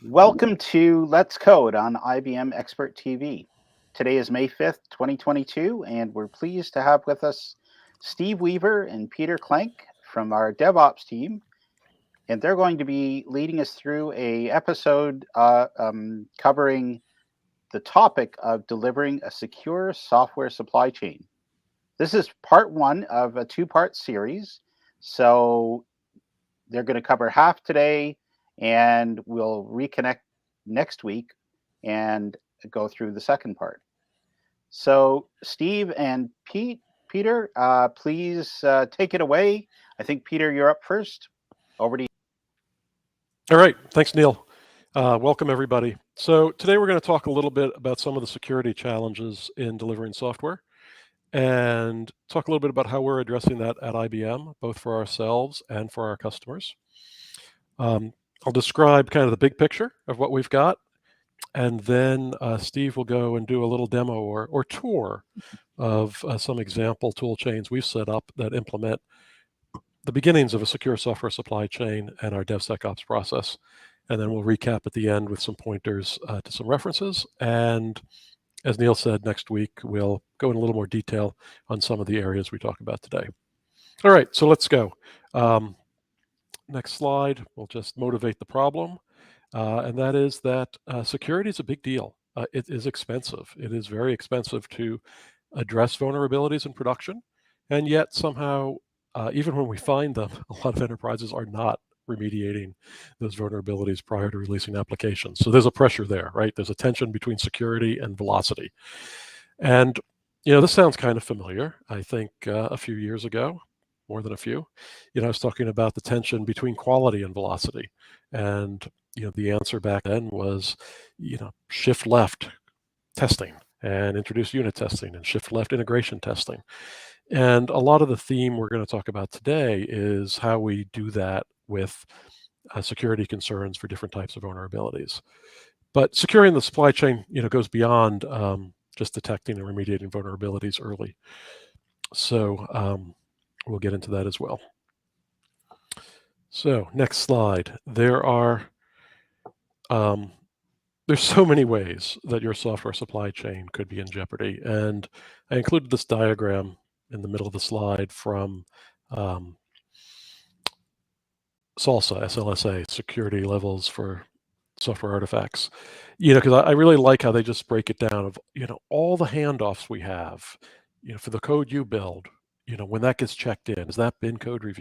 Welcome to Let's Code on IBM Expert TV. Today is May 5th, 2022, and we're pleased to have with us Steve Weaver and Peter Klenk from our DevOps team. And they're going to be leading us through a episode covering the topic of delivering a secure software supply chain. This is part one of a two-part series. So they're going to cover half today, and we'll reconnect next week and go through the second part. So Steve and Peter, please take it away. I think, Peter, you're up first. Over to you. All right. Thanks, Neil. Welcome, everybody. So today we're going to talk a little bit about some of the security challenges in delivering software and talk a little bit about how we're addressing that at IBM, both for ourselves and for our customers. I'll describe kind of the big picture of what we've got, and then Steve will go and do a little demo or tour of some example tool chains we've set up that implement the beginnings of a secure software supply chain and our DevSecOps process. And then we'll recap at the end with some pointers to some references. And as Neil said, next week, we'll go in a little more detail on some of the areas we talk about today. All right, so let's go. Next slide, we'll just motivate the problem. And that is that security is a big deal. It is expensive. It is very expensive to address vulnerabilities in production. And yet somehow, even when we find them, a lot of enterprises are not remediating those vulnerabilities prior to releasing applications. So there's a pressure there, right? There's a tension between security and velocity. And, this sounds kind of familiar. I think a few years ago, more than a few, I was talking about the tension between quality and velocity. And, the answer back then was, shift left testing and introduce unit testing and shift left integration testing. And a lot of the theme we're going to talk about today is how we do that with security concerns for different types of vulnerabilities. But securing the supply chain, goes beyond just detecting and remediating vulnerabilities early. So we'll get into that as well. So next slide. There's so many ways that your software supply chain could be in jeopardy. And I included this diagram in the middle of the slide from SLSA, SLSA, security levels for software artifacts. Because I really like how they just break it down of, all the handoffs we have, for the code you build, when that gets checked in, is that been code reviewed?